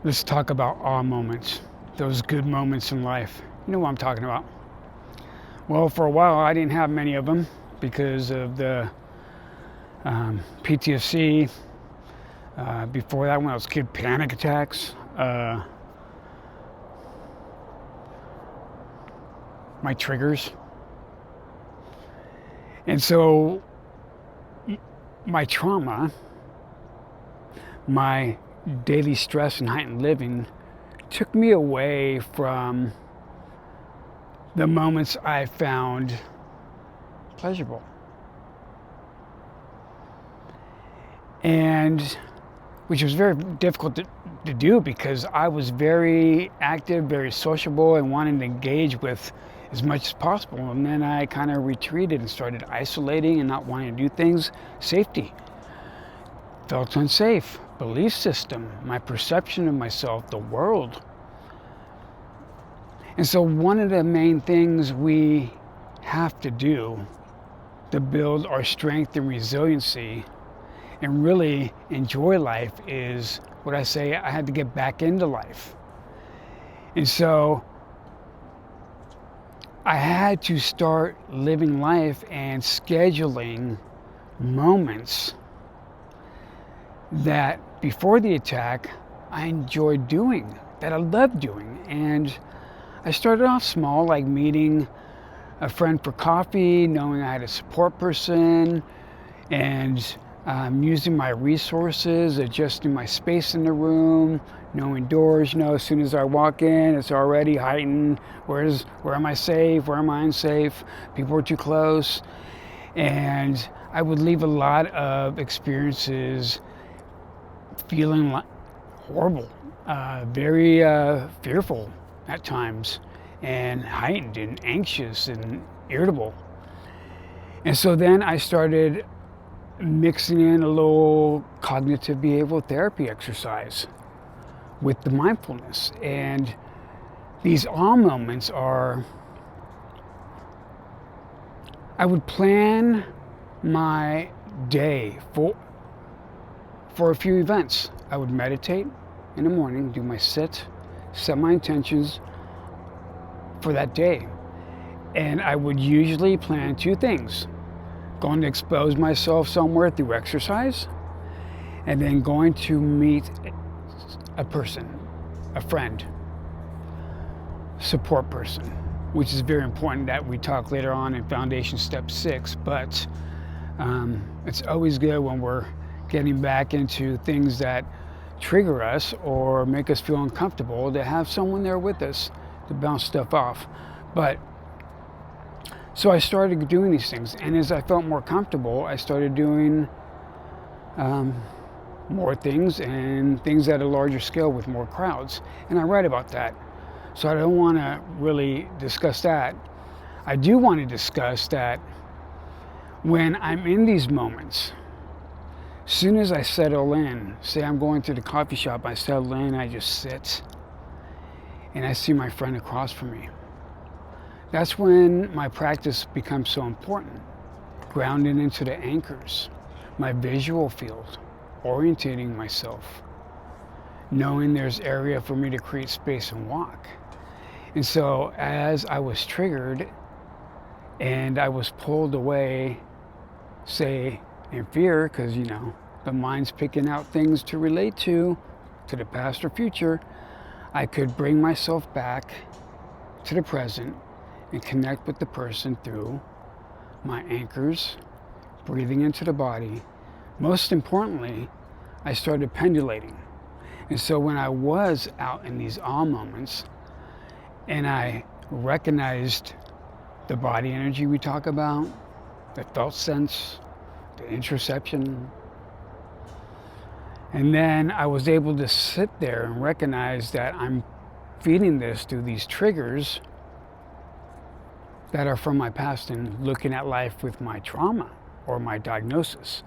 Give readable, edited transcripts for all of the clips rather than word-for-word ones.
Let's talk about awe moments, those good moments in life. You know what I'm talking about. Well, for a while, I didn't have many of them because of the PTSD. Before that, when I was a kid, panic attacks. My triggers. And so, my trauma, my daily stress and heightened living took me away from the moments I found pleasurable. And which was very difficult to do because I was very active, very sociable, and wanted to engage with as much as possible. And then I kind of retreated and started isolating and not wanting to do things. Safety. Felt unsafe. Belief system, my perception of myself, the world. And so one of the main things we have to do to build our strength and resiliency and really enjoy life is what I say, I had to get back into life. And so I had to start living life and scheduling moments that before the attack I enjoyed doing, that I loved doing. And I started off small, like meeting a friend for coffee, knowing I had a support person, and using my resources, adjusting my space in the room, knowing doors, as soon as I walk in, it's already heightened. Where am I safe? Where am I unsafe? People are too close. And I would leave a lot of experiences feeling horrible, very fearful at times, and heightened and anxious and irritable. And so then I started mixing in a little cognitive behavioral therapy exercise with the mindfulness. And these awe moments are, I would plan my day for a few events. I would meditate in the morning, do my set my intentions for that day. And I would usually plan two things: going to expose myself somewhere through exercise, and then going to meet a person, a friend, support person, which is very important that we talk later on in Foundation Step 6. But it's always good when we're getting back into things that trigger us or make us feel uncomfortable to have someone there with us to bounce stuff off. But so I started doing these things, and as I felt more comfortable, I started doing more things and things at a larger scale with more crowds. And I write about that, so I don't want to really discuss that. I do want to discuss that when I'm in these moments, as soon as I settle in, say I'm going to the coffee shop, I settle in, I just sit, and I see my friend across from me. That's when my practice becomes so important. Grounding into the anchors, my visual field, orientating myself, knowing there's area for me to create space and walk. And so as I was triggered and I was pulled away, say, in fear, because the mind's picking out things to relate to the past or future, I could bring myself back to the present and connect with the person through my anchors, breathing into the body. Most importantly, I started pendulating. And so when I was out in these awe moments and I recognized the body energy we talk about, the felt sense, the interoception, and then I was able to sit there and recognize that I'm feeding this through these triggers that are from my past and looking at life with my trauma or my diagnosis.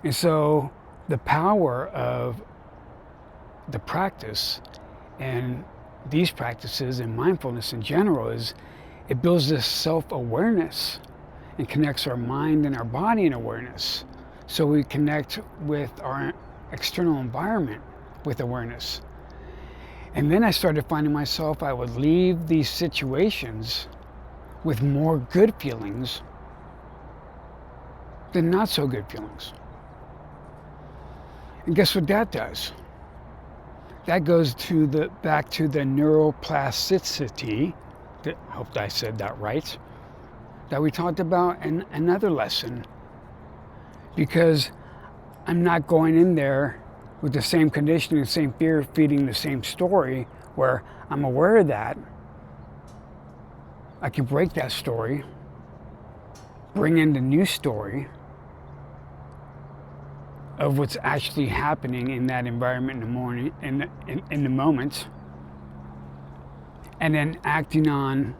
And so the power of the practice and these practices and mindfulness in general is it builds this self-awareness and connects our mind and our body in awareness. So we connect with our external environment with awareness. And then I started finding myself, I would leave these situations with more good feelings than not so good feelings. And guess what that does? That goes to back to the neuroplasticity, I hope I said that right, that we talked about in another lesson. Because I'm not going in there with the same conditioning, the same fear, feeding the same story, where I'm aware of that. I can break that story, bring in the new story of what's actually happening in that environment in the morning, in the moment, and then acting on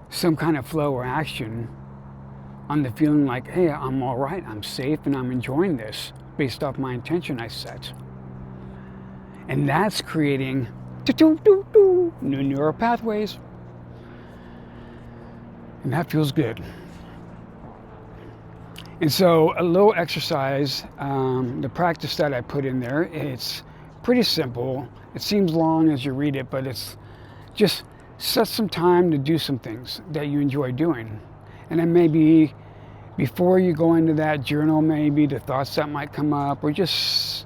some kind of flow or action on the feeling like, hey, I'm all right, I'm safe, and I'm enjoying this based off my intention I set. And that's creating new neural pathways. And that feels good. And so a little exercise, the practice that I put in there, it's pretty simple. It seems long as you read it, but it's just set some time to do some things that you enjoy doing. And then maybe before you go into that, journal maybe the thoughts that might come up, or just,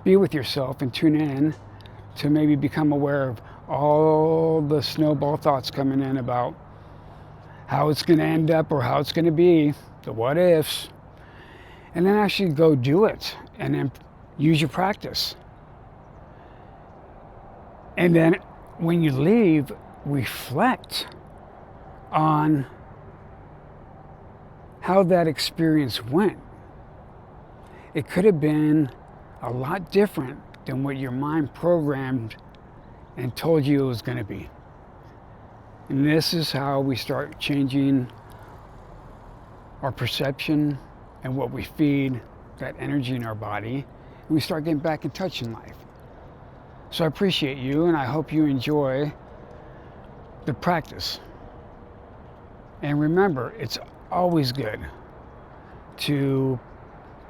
be with yourself and tune in to maybe become aware of all the snowball thoughts coming in about how it's going to end up or how it's going to be, the what ifs, and then actually go do it and then use your practice. And then when you leave, reflect on how that experience went. It could have been a lot different than what your mind programmed and told you it was going to be. And this is how we start changing our perception and what we feed, that energy in our body, and we start getting back in touch in life. So I appreciate you, and I hope you enjoy the practice. And remember, it's always good to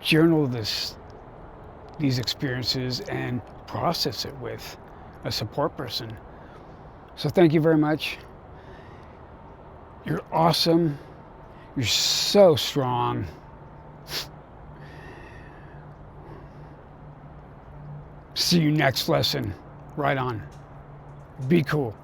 journal these experiences and process it with a support person. So thank you very much. You're awesome. You're so strong. See you next lesson. Right on. Be cool.